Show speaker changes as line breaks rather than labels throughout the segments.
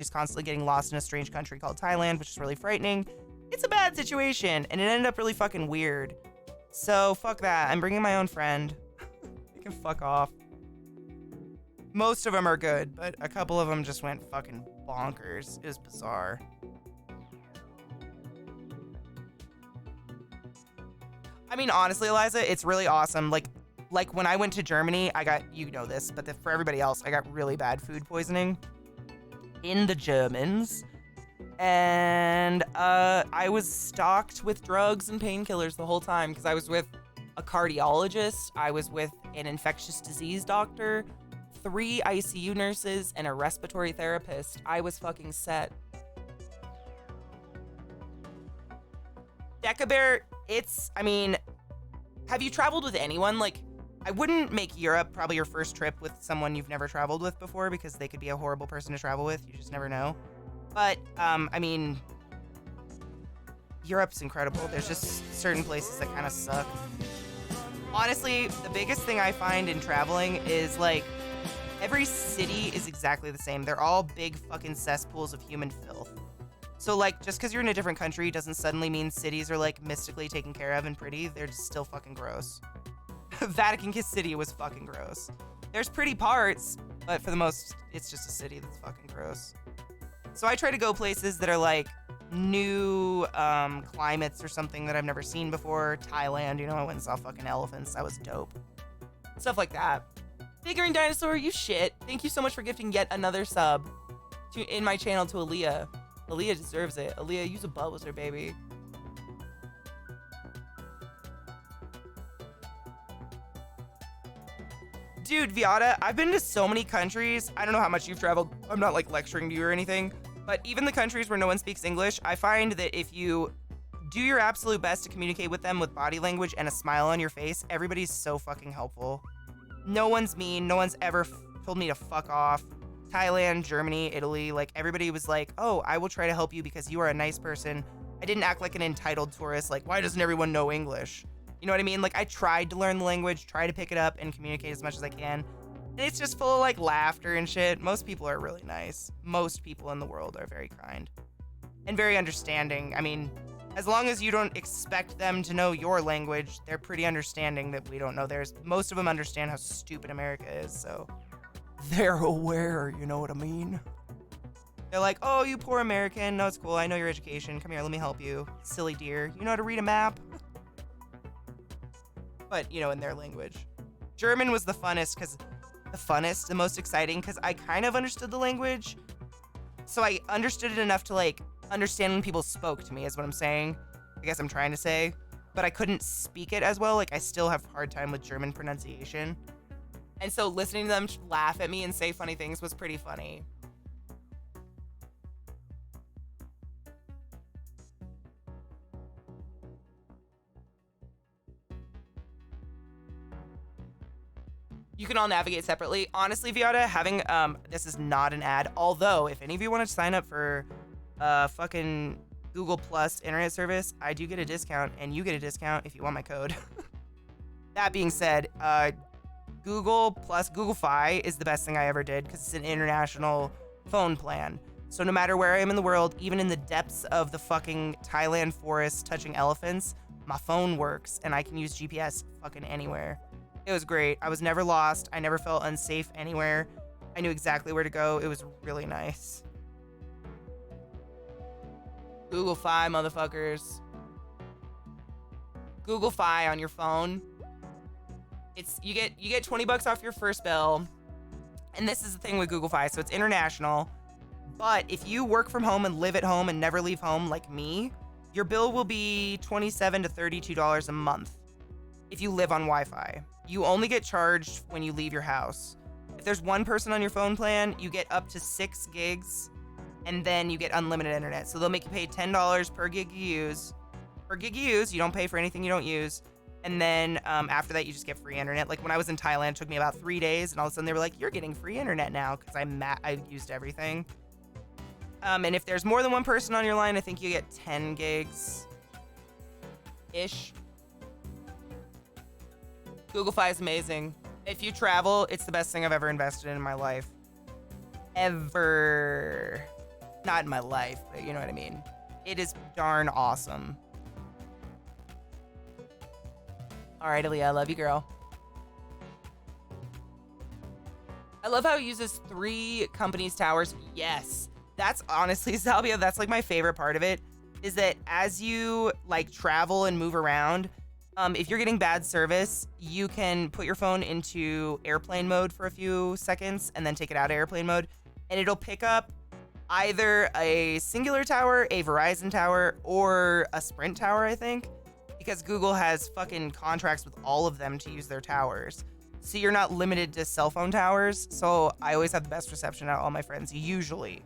She's constantly getting lost in a strange country called Thailand, which is really frightening. It's a bad situation, and it ended up really fucking weird. So, fuck that. I'm bringing my own friend. They can fuck off. Most of them are good, but a couple of them just went fucking bonkers. It was bizarre. I mean, honestly, Eliza, it's really awesome. Like when I went to Germany, I got, you know this, but for everybody else, I got really bad food poisoning in the Germans. And I was stocked with drugs and painkillers the whole time because I was with a cardiologist, I was with an infectious disease doctor, 3 ICU nurses, and a respiratory therapist. I was fucking set. Deca-Bear, have you traveled with anyone? Like, I wouldn't make Europe probably your first trip with someone you've never traveled with before because they could be a horrible person to travel with. You just never know. But, Europe's incredible. There's just certain places that kind of suck. Honestly, the biggest thing I find in traveling is, like, every city is exactly the same. They're all big fucking cesspools of human filth. So, like, just because you're in a different country doesn't suddenly mean cities are, like, mystically taken care of and pretty. They're just still fucking gross. Vatican City was fucking gross. There's pretty parts, but for the most, it's just a city that's fucking gross. So I try to go places that are, like, new climates or something that I've never seen before. Thailand, I went and saw fucking elephants. That was dope. Stuff like that. Figuring Dinosaur, you shit. Thank you so much for gifting yet another sub in my channel to Aaliyah. Aaliyah deserves it. Aaliyah, use a buzzer, baby. Dude, Viata, I've been to so many countries. I don't know how much you've traveled. I'm not, like, lecturing to you or anything. But even the countries where no one speaks English, I find that if you do your absolute best to communicate with them with body language and a smile on your face, everybody's so fucking helpful. No one's mean. No one's ever told me to fuck off. Thailand, Germany, Italy, like, everybody was like, oh, I will try to help you because you are a nice person. I didn't act like an entitled tourist, like, why doesn't everyone know English? You know what I mean? Like, I tried to learn the language, try to pick it up, and communicate as much as I can. And it's just full of, like, laughter and shit. Most people are really nice. Most people in the world are very kind. And very understanding. I mean, as long as you don't expect them to know your language, they're pretty understanding that we don't know theirs. Most of them understand how stupid America is, so they're aware, you know what I mean? They're like, oh, you poor American. No, it's cool. I know your education. Come here, let me help you. Silly deer. You know how to read a map? But, in their language. German was the funnest, the most exciting, because I kind of understood the language. So I understood it enough to, like, understand when people spoke to me, is what I'm saying. I guess I'm trying to say. But I couldn't speak it as well. Like, I still have a hard time with German pronunciation. And so listening to them laugh at me and say funny things was pretty funny. You can all navigate separately. Honestly, Viata, having, this is not an ad, although if any of you want to sign up for fucking Google Plus internet service, I do get a discount, and you get a discount if you want my code. That being said, Google Plus, Google Fi is the best thing I ever did because it's an international phone plan. So no matter where I am in the world, even in the depths of the fucking Thailand forest touching elephants, my phone works and I can use GPS fucking anywhere. It was great. I was never lost. I never felt unsafe anywhere. I knew exactly where to go. It was really nice. Google Fi, motherfuckers. Google Fi on your phone. You get $20 off your first bill. And this is the thing with Google Fi. So it's international. But if you work from home and live at home and never leave home like me, your bill will be $27 to $32 a month if you live on Wi-Fi. You only get charged when you leave your house. If there's one person on your phone plan, you get up to 6 gigs, and then you get unlimited internet. So they'll make you pay $10 per gig you use. Per gig you use, you don't pay for anything you don't use. And then after that, you just get free internet. Like when I was in Thailand, it took me about 3 days, and all of a sudden they were like, you're getting free internet now, because I used everything. And if there's more than one person on your line, I think you get 10 gigs-ish. Google Fi is amazing. If you travel, it's the best thing I've ever invested in my life. Ever. Not in my life, but you know what I mean. It is darn awesome. All right, Aaliyah, I love you, girl. I love how it uses 3 companies' towers. Yes, that's honestly, Salvia, that's like my favorite part of it, is that as you like travel and move around, if you're getting bad service, you can put your phone into airplane mode for a few seconds and then take it out of airplane mode, and it'll pick up either a Singular tower, a Verizon tower, or a Sprint tower, I think, because Google has fucking contracts with all of them to use their towers. So you're not limited to cell phone towers. So I always have the best reception out of all my friends, usually.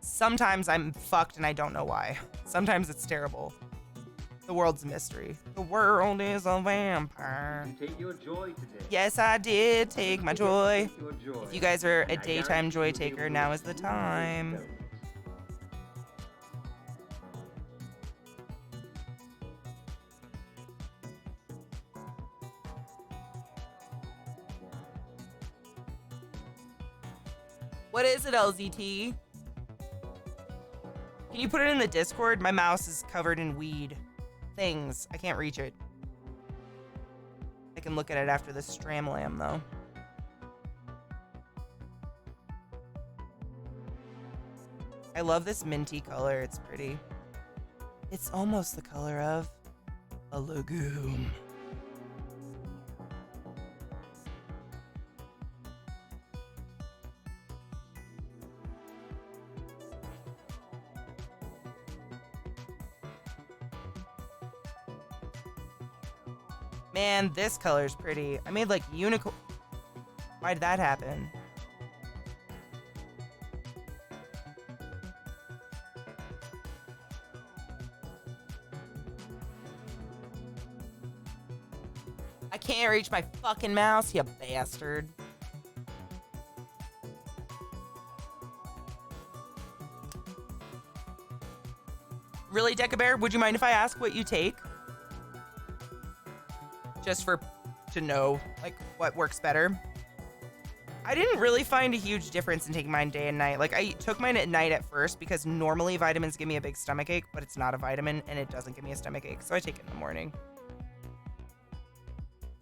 Sometimes I'm fucked and I don't know why. Sometimes it's terrible. The world's a mystery. The world is a vampire.
You take your joy today.
Yes, I did take my joy. If you guys are a daytime joy taker, now is the time. What is it, LZT? Can you put it in the Discord? My mouse is covered in weed things. I can't reach it. I can look at it after the Stramlam, though. I love this minty color. It's pretty. It's almost the color of a legume. Man, this color's pretty. I made like unicorn. Why did that happen? I can't reach my fucking mouse, you bastard. Really, Deca Bear? Would you mind if I ask what you take? Just to know like what works better. I didn't really find a huge difference in taking mine day and night. Like I took mine at night at first because normally vitamins give me a big stomach ache, but it's not a vitamin and it doesn't give me a stomach ache, so I take it in the morning.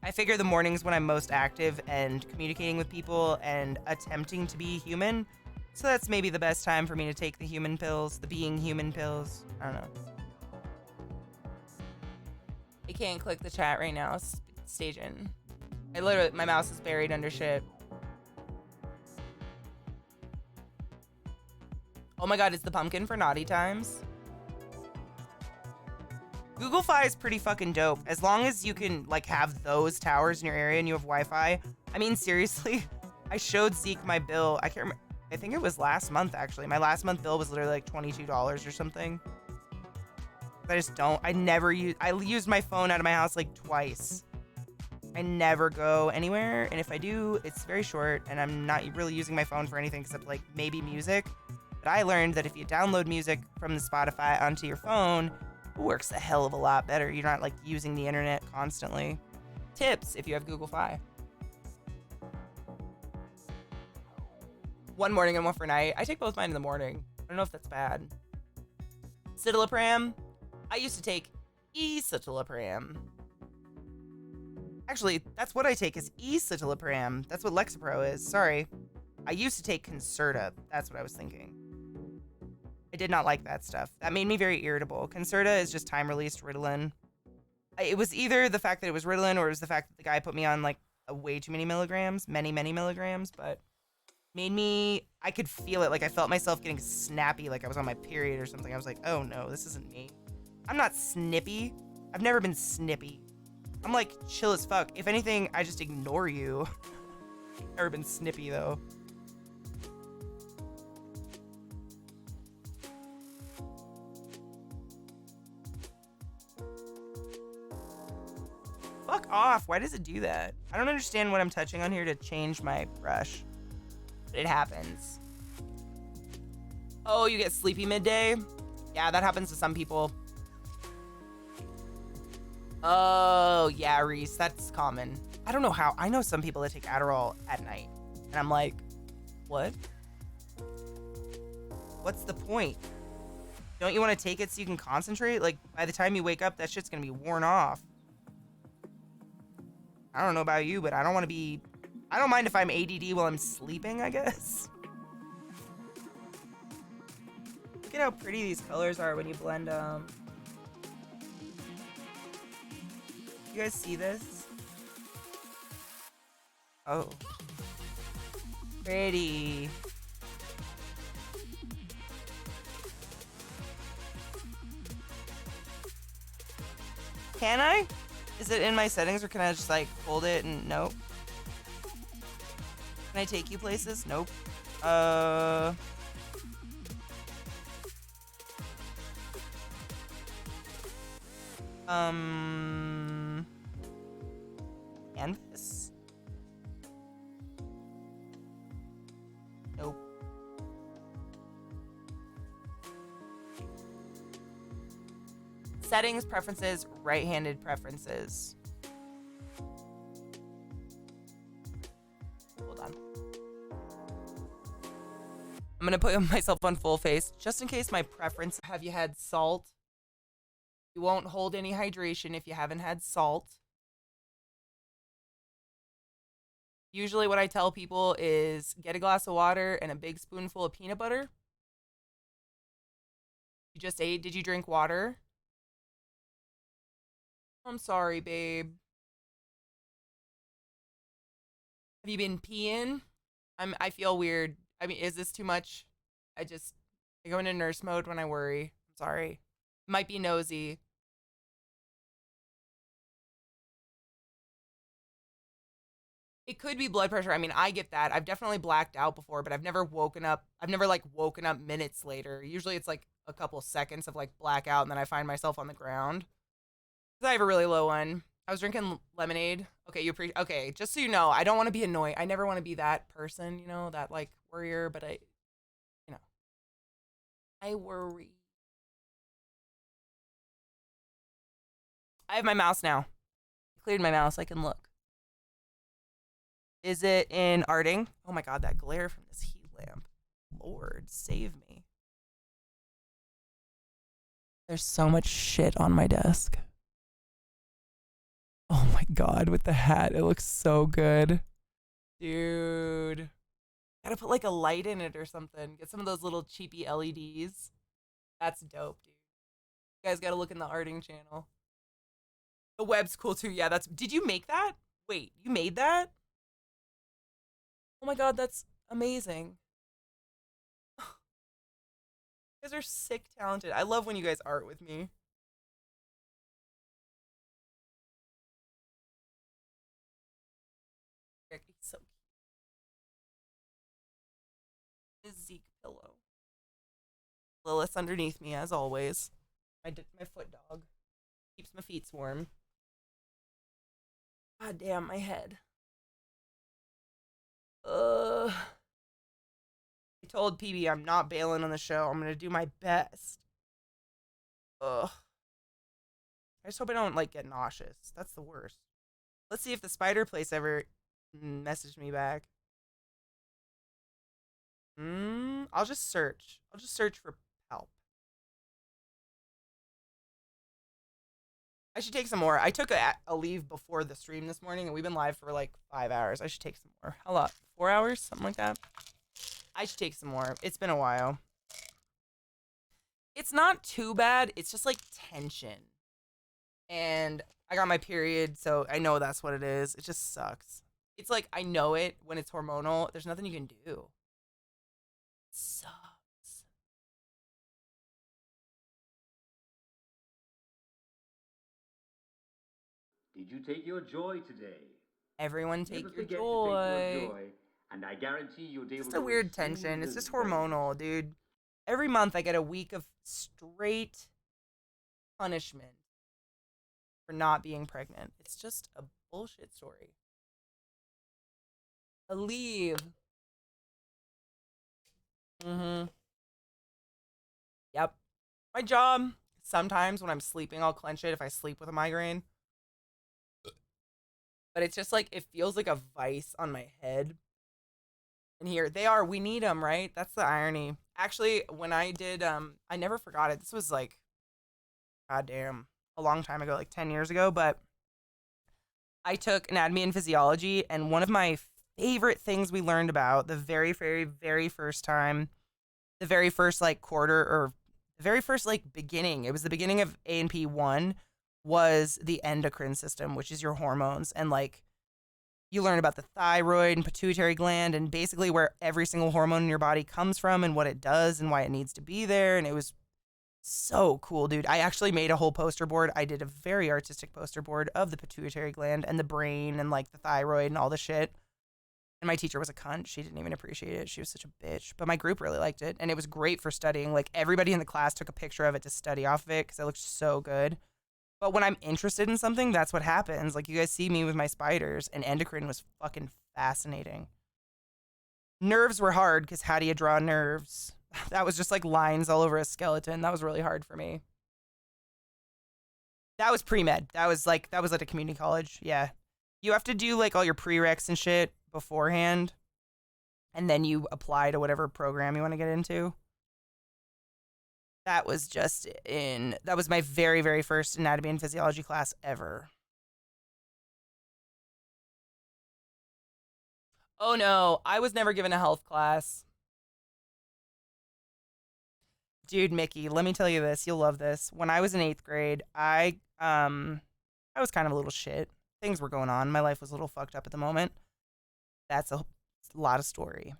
I figure the morning's when I'm most active and communicating with people and attempting to be human, so that's maybe the best time for me to take the human pills, the being human pills. I don't know. I can't click the chat right now. Staging. I literally, my mouse is buried under shit. Oh my god, is the pumpkin for naughty times? Google Fi is pretty fucking dope. As long as you can like have those towers in your area and you have Wi-Fi. I mean, seriously, I showed Zeke my bill. I can't remember. I think it was last month actually. My last month bill was literally like $22 or something. I just don't. I used my phone out of my house like twice. I never go anywhere, and if I do, it's very short, and I'm not really using my phone for anything except like maybe music. But I learned that if you download music from the Spotify onto your phone, it works a hell of a lot better. You're not like using the internet constantly. Tips if you have Google Fi. One morning and one for night. I take both mine in the morning. I don't know if that's bad. Citalopram. I used to take escitalopram. Actually, that's what I take is escitalopram. That's what Lexapro is. Sorry. I used to take Concerta. That's what I was thinking. I did not like that stuff. That made me very irritable. Concerta is just time-released Ritalin. It was either the fact that it was Ritalin or it was the fact that the guy put me on like way too many milligrams, many milligrams, but made me, I could feel it. Like I felt myself getting snappy, like I was on my period or something. I was like, oh no, this isn't me. I'm not snippy. I've never been snippy. I'm like chill as fuck. If anything, I just ignore you. Never been snippy though. Fuck off. Why does it do that? I don't understand what I'm touching on here to change my brush. But it happens. Oh, you get sleepy midday? Yeah, that happens to some people. Oh, yeah, Reese, that's common. I don't know how. I know some people that take Adderall at night. And I'm like, what? what's the point? Don't you want to take it so you can concentrate? Like, by the time you wake up, that shit's gonna be worn off. I don't know about you, but I don't want to be... I don't mind if I'm ADD while I'm sleeping, I guess. Look at how pretty these colors are when you blend them. You guys see this? Oh. Pretty. Can I? Is it in my settings or can I just like hold it and nope? Can I take you places? Nope. Canvas? Nope. Settings, preferences, right-handed preferences. Hold on. I'm gonna put myself on full face just in case my preference. Have you had salt? You won't hold any hydration if you haven't had salt. Usually what I tell people is get a glass of water and a big spoonful of peanut butter. You just ate. Did you drink water? I'm sorry, babe. Have you been peeing? I feel weird. I mean, is this too much? I go into nurse mode when I worry. I'm sorry. Might be nosy. It could be blood pressure. I mean, I get that. I've definitely blacked out before, but I've never woken up. I've never like woken up minutes later. Usually it's like a couple seconds of like blackout and then I find myself on the ground. I have a really low one. I was drinking lemonade. Okay, okay, just so you know, I don't want to be annoying. I never want to be that person, you know, that like worrier, but I worry. I have my mouse now. I cleared my mouse. I can look. Is it in arting? Oh my god, that glare from this heat lamp. Lord, save me. There's so much shit on my desk. Oh my god, with the hat, it looks so good. Dude. Gotta put like a light in it or something. Get some of those little cheapy LEDs. That's dope, dude. You guys gotta look in the arting channel. The web's cool too. Yeah, did you make that? Wait, you made that? Oh my god, that's amazing. You guys are sick talented. I love when you guys art with me. He's so cute. His Zeke pillow. Lilith's underneath me as always. My foot dog. Keeps my feet warm. God damn, my head. I told PB I'm not bailing on the show. I'm gonna do my best. Ugh. I just hope I don't like get nauseous. That's the worst. Let's see if the spider place ever messaged me back. I'll just search. I'll just search for help. I should take some more. I took a leave before the stream this morning, and we've been live for like 5 hours. I should take some more. How long? 4 hours? Something like that. I should take some more. It's been a while. It's not too bad. It's just like tension. And I got my period, so I know that's what it is. It just sucks. It's like I know it when it's hormonal. There's nothing you can do. It sucks.
Did you take your joy today?
Everyone take
Never
your
forget
joy.
to take your joy, and I guarantee you'll be able
Just
to
a weird tension. It's just hormonal,
benefits.
dude. Every month I get a week of straight punishment for not being pregnant. It's just a bullshit story. A leave. Yep. My job, sometimes when I'm sleeping, I'll clench it if I sleep with a migraine. But it's just like, it feels like a vice on my head. And here, they are, we need them, right? That's the irony. Actually, when I did, I never forgot it. This was like, goddamn, a long time ago, like 10 years ago. But I took anatomy and physiology, and one of my favorite things we learned about the very, very, very first time, the very first like quarter or the very first like beginning, it was the beginning of A&P1, was the endocrine system, which is your hormones. And like, you learn about the thyroid and pituitary gland and basically where every single hormone in your body comes from and what it does and why it needs to be there. And it was so cool, dude. I actually made a whole poster board. I did a very artistic poster board of the pituitary gland and the brain and like the thyroid and all the shit. And my teacher was a cunt. She didn't even appreciate it. She was such a bitch. But my group really liked it. And it was great for studying. Like everybody in the class took a picture of it to study off of it because it looked so good. But when I'm interested in something, that's what happens. Like you guys see me with my spiders, and endocrine was fucking fascinating. Nerves were hard because how do you draw nerves? That was just like lines all over a skeleton. That was really hard for me. That was pre-med. That was at a community college. Yeah. You have to do like all your prereqs and shit beforehand, and then you apply to whatever program you want to get into. That was my very, very first anatomy and physiology class ever. Oh no, I was never given a health class. Dude, Mickey, let me tell you this. You'll love this. When I was in 8th grade, I was kind of a little shit. Things were going on. My life was a little fucked up at the moment. That's a lot of story.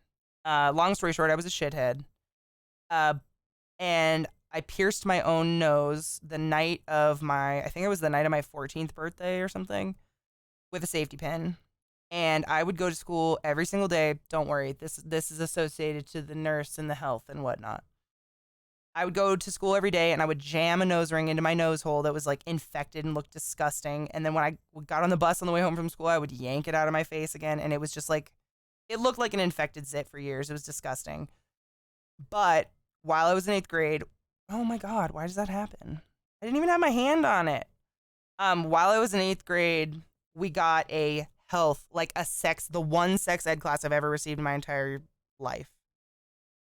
Long story short, I was a shithead. Uh, and I pierced my own nose the night of I think it was the night of my 14th birthday or something, with a safety pin. And I would go to school every single day. Don't worry, this is associated to the nurse and the health and whatnot. I would go to school every day and I would jam a nose ring into my nose hole that was like infected and looked disgusting. And then when I got on the bus on the way home from school, I would yank it out of my face again. And it was just like, it looked like an infected zit for years. It was disgusting. But while I was in 8th grade, oh my God, why does that happen? I didn't even have my hand on it. While I was in 8th grade, we got a the one sex ed class I've ever received in my entire life.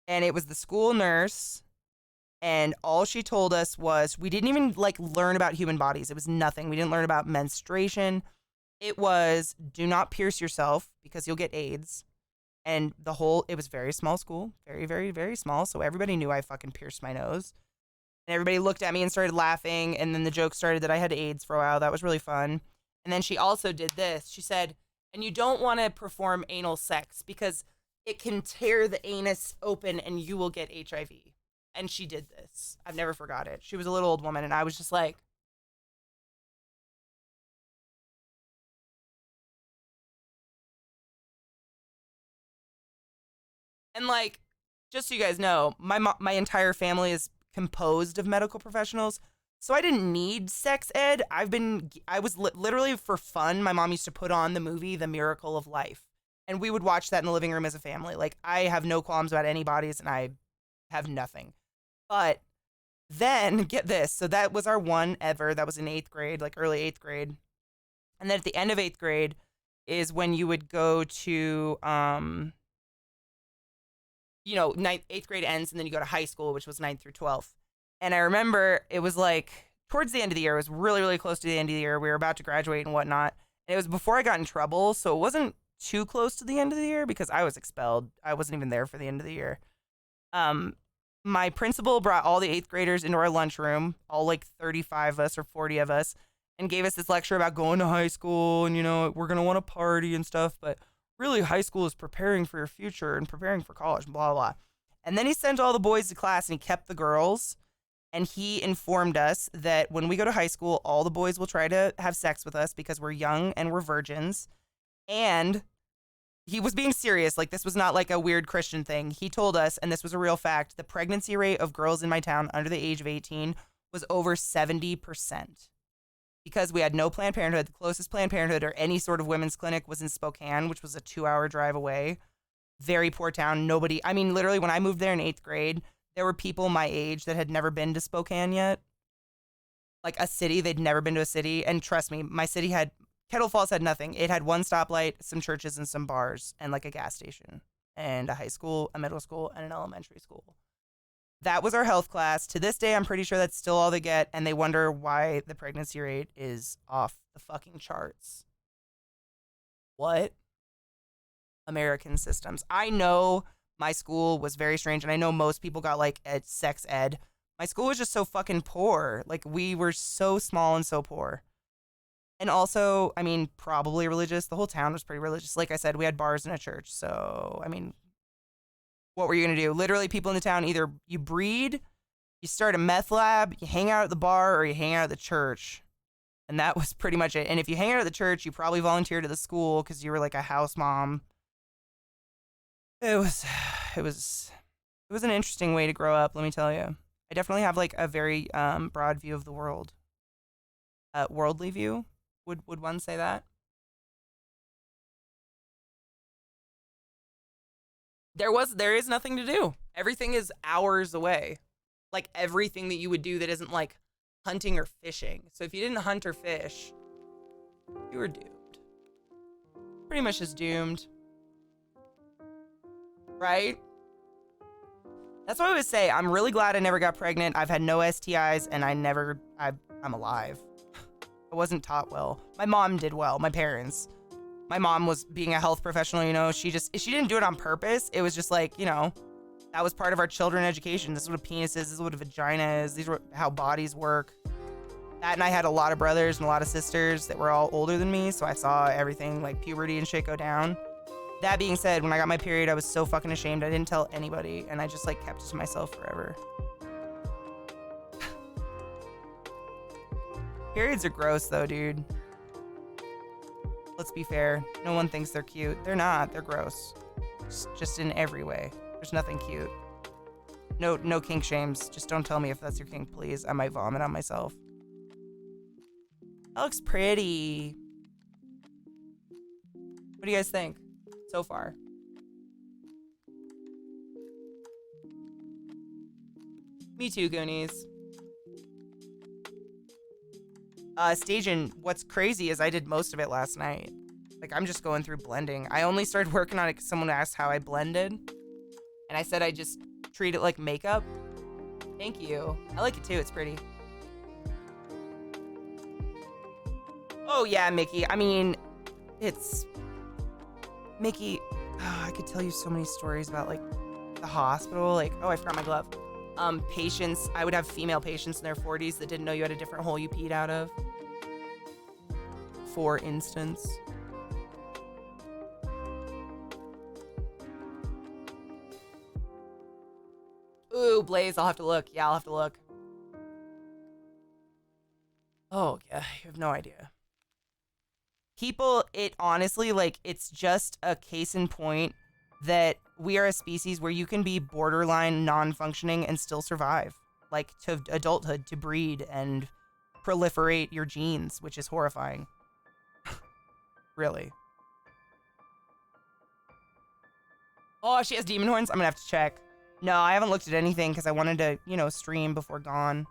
And it was the school nurse. And all she told us was, we didn't even like learn about human bodies. It was nothing. We didn't learn about menstruation. It was, do not pierce yourself because you'll get AIDS. And it was very small school, very, very, very small. So everybody knew I fucking pierced my nose. And everybody looked at me and started laughing. And then the joke started that I had AIDS for a while. That was really fun. And then she also did this. She said, and you don't want to perform anal sex because it can tear the anus open and you will get HIV. And she did this. I've never forgot it. She was a little old woman, and I was just like, and like, just so you guys know, my entire family is composed of medical professionals, so I didn't need sex ed. Literally for fun. My mom used to put on the movie The Miracle of Life, and we would watch that in the living room as a family. Like, I have no qualms about any bodies, and I have nothing. But then, get this. So that was our one ever. That was in 8th grade, like early 8th grade. And then at the end of 8th grade is when you would go to, 8th grade ends, and then you go to high school, which was 9th through 12th. And I remember it was like towards the end of the year. It was really, really close to the end of the year. We were about to graduate and whatnot. And it was before I got in trouble. So it wasn't too close to the end of the year because I was expelled. I wasn't even there for the end of the year. My principal brought all the 8th graders into our lunchroom, all like 35 of us or 40 of us, and gave us this lecture about going to high school and, we're going to want to party and stuff. But really, high school is preparing for your future and preparing for college, blah, blah. And then he sent all the boys to class and he kept the girls. And he informed us that when we go to high school, all the boys will try to have sex with us because we're young and we're virgins. And he was being serious. Like, this was not like a weird Christian thing. He told us, and this was a real fact, the pregnancy rate of girls in my town under the age of 18 was over 70%. Because we had no Planned Parenthood. The closest Planned Parenthood or any sort of women's clinic was in Spokane, which was a 2-hour drive away. Very poor town. Literally, when I moved there in 8th grade, there were people my age that had never been to Spokane yet. Like a city, they'd never been to a city. And trust me, Kettle Falls had nothing. It had one stoplight, some churches, and some bars, and like a gas station, and a high school, a middle school, and an elementary school. that was our health class. To this day, I'm pretty sure that's still all they get, and they wonder why the pregnancy rate is off the fucking charts. What? American systems. I know my school was very strange, and I know most people got like sex ed. My school was just so fucking poor. Like, we were so small and so poor. And also, I mean, probably religious. The whole town was pretty religious. Like I said, we had bars and a church. So, I mean, what were you going to do? Literally, people in the town, either you breed, you start a meth lab, you hang out at the bar, or you hang out at the church. And that was pretty much it. And if you hang out at the church, you probably volunteered at the school because you were like a house mom. It was an interesting way to grow up, let me tell you. I definitely have like a very broad view of the world. Worldly view, would one say that? There is nothing to do. Everything is hours away. Like everything that you would do that isn't like hunting or fishing. So if you didn't hunt or fish, you were doomed. Pretty much just doomed. Right? That's what I would say. I'm really glad I never got pregnant. I've had no STIs, and I'm alive. I wasn't taught well. My mom did well, my parents. My mom was being a health professional, you know, she didn't do it on purpose. It was just like, you know, that was part of our children education. This is what a penis is, this is what a vagina is, these are how bodies work. That, and I had a lot of brothers and a lot of sisters that were all older than me, so I saw everything like puberty and shit go down. That being said, when I got my period, I was so fucking ashamed. I didn't tell anybody, and I just like kept it to myself forever. Periods are gross though, dude. Let's be fair. No one thinks they're cute. They're not. They're gross. Just in every way. There's nothing cute. No kink shames. Just don't tell me if that's your kink, please. I might vomit on myself. That looks pretty. What do you guys think so far? Me too, Goonies. Staging, what's crazy is I did most of it last night. Like, I'm just going through blending. I only started working on it because someone asked how I blended. And I said I just treat it like makeup. Thank you. I like it too, it's pretty. Oh yeah, Mickey. I mean, it's... Mickey, I could tell you so many stories about, like, the hospital. Like, oh, I forgot my glove. Patients, I would have female patients in their 40s that didn't know you had a different hole you peed out of. For instance. Ooh, Blaze, I'll have to look. Yeah, I'll have to look. Oh, yeah, you have no idea. People, it honestly, like, it's just a case in point that we are a species where you can be borderline non-functioning and still survive. Like, to adulthood, to breed and proliferate your genes, which is horrifying. Really. Oh, she has demon horns? I'm gonna have to check. No, I haven't looked at anything because I wanted to, you know, stream before Gone.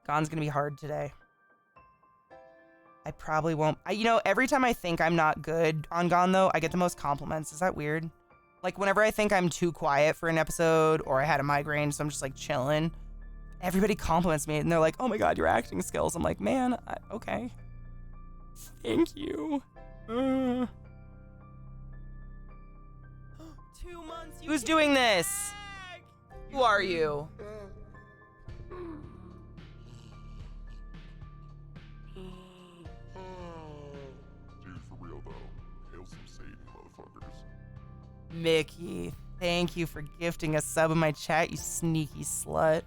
Gone's gonna be hard today. I probably won't. You know, every time I think I'm not good on Gone, though, I get the most compliments. Is that weird? Like, whenever I think I'm too quiet for an episode, or I had a migraine, so I'm just, like, chilling, everybody compliments me, and they're like, oh my god, your acting skills. I'm like, man, okay. Thank you. 2 months. Who's doing this? Who are you? Mickey, thank you for gifting a sub in my chat, you sneaky slut.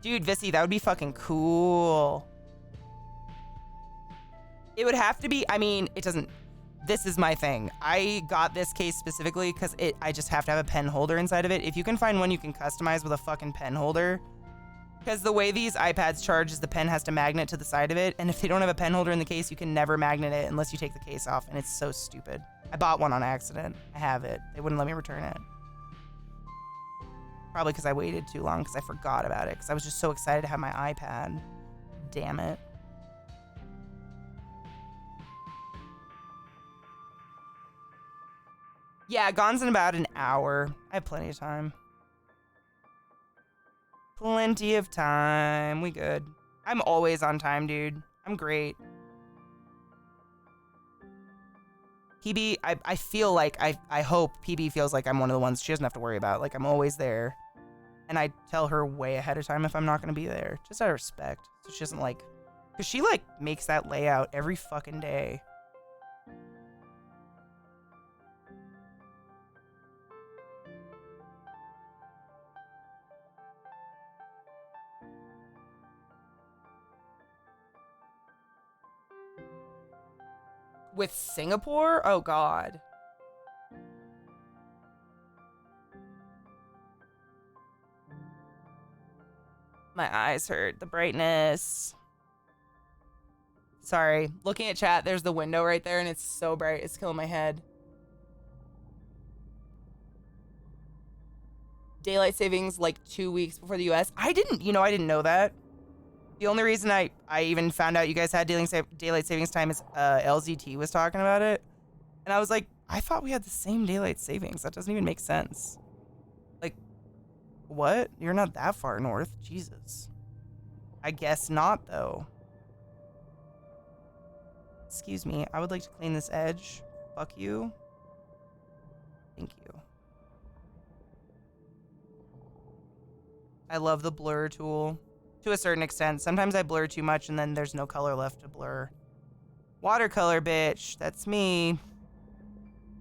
Dude, Vissy, that would be fucking cool. It would have to be, I mean, it doesn't, this is my thing. I got this case specifically because I just have to have a pen holder inside of it. If you can find one you can customize with a fucking pen holder, because the way these iPads charge is the pen has to magnet to the side of it, and if they don't have a pen holder in the case, you can never magnet it unless you take the case off, and it's so stupid. I bought one on accident. I have it. They wouldn't let me return it. Probably because I waited too long because I forgot about it because I was just so excited to have my iPad. Damn it. Yeah, gone's in about an hour. I have plenty of time. Plenty of time. We good. I'm always on time, dude. I'm great. PB, I feel like, I hope PB feels like I'm one of the ones she doesn't have to worry about. Like, I'm always there. And I tell her way ahead of time if I'm not going to be there. Just out of respect. So she doesn't like... Because she, like, makes that layout every fucking day. With Singapore? Oh, God. My eyes hurt. The brightness. Sorry. Looking at chat, there's the window right there, and it's so bright. It's killing my head. Daylight savings like 2 weeks before the US. I didn't know that. The only reason I even found out you guys had daylight savings time is LZT was talking about it. And I was like, I thought we had the same daylight savings. That doesn't even make sense. Like, what? You're not that far north. Jesus. I guess not, though. Excuse me. I would like to clean this edge. Fuck you. Thank you. I love the blur tool. To a certain extent. Sometimes I blur too much and then there's no color left to blur. Watercolor, bitch. That's me.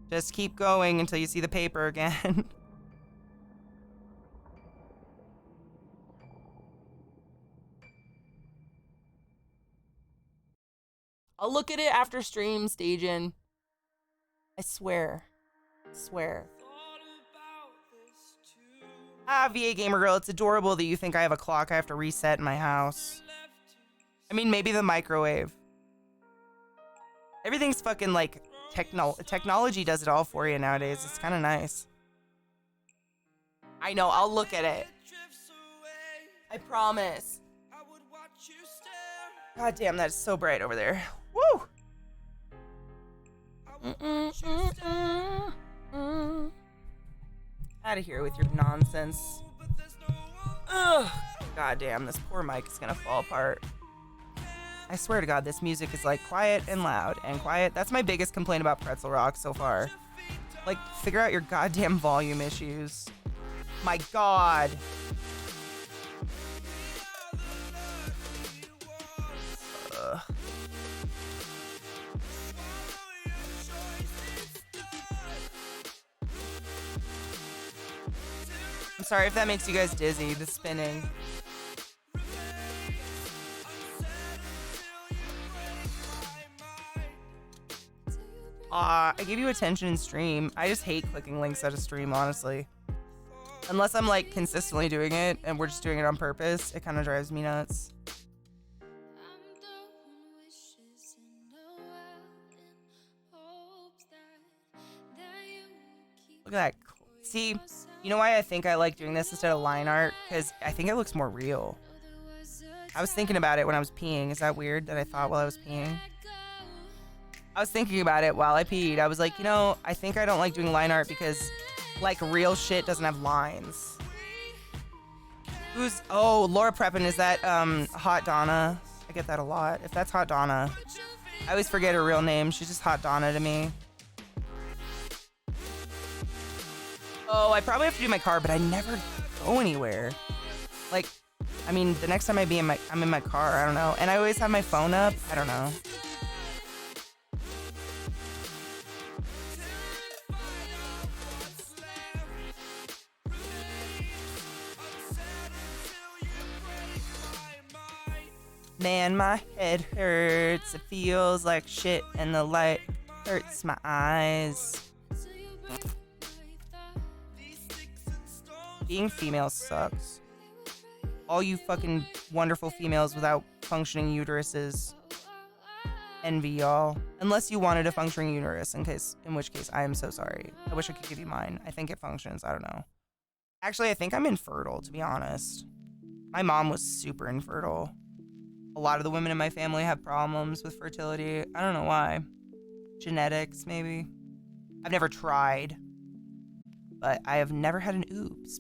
Just keep going until you see the paper again. I'll look at it after stream, staging. I swear. I swear. Ah, VA Gamer Girl, it's adorable that you think I have a clock I have to reset in my house. I mean, maybe the microwave. Everything's fucking like technology does it all for you nowadays. It's kind of nice. I know, I'll look at it. I promise. God damn, that is so bright over there. Woo! Out of here with your nonsense. Ugh. God damn, this poor mic is gonna fall apart. I swear to God, this music is like quiet and loud and quiet. That's my biggest complaint about Pretzel Rock so far. Like, figure out your goddamn volume issues. My God. Ugh. I'm sorry if that makes you guys dizzy, the spinning. I give you attention in stream. I just hate clicking links at a stream, honestly. Unless I'm like consistently doing it and we're just doing it on purpose, it kind of drives me nuts. Look at that. See, you know why I think I like doing this instead of line art? Because I think it looks more real. I was thinking about it when I was peeing. Is that weird that I thought while I was peeing? I was thinking about it while I peed. I was like, you know, I think I don't like doing line art because, like, real shit doesn't have lines. Oh, Laura Preppin, is that, Hot Donna? I get that a lot. If that's Hot Donna, I always forget her real name. She's just Hot Donna to me. Oh, I probably have to do my car, but I never go anywhere. Like, I mean, the next time I'm in my car, I don't know. And I always have my phone up. I don't know. Man, my head hurts. It feels like shit, and the light hurts my eyes. Being female sucks. All you fucking wonderful females without functioning uteruses. Envy y'all. Unless you wanted a functioning uterus, in which case I am so sorry. I wish I could give you mine. I think it functions. I don't know. Actually, I think I'm infertile, to be honest. My mom was super infertile. A lot of the women in my family have problems with fertility. I don't know why. Genetics, maybe. I've never tried. but I have never had an oops.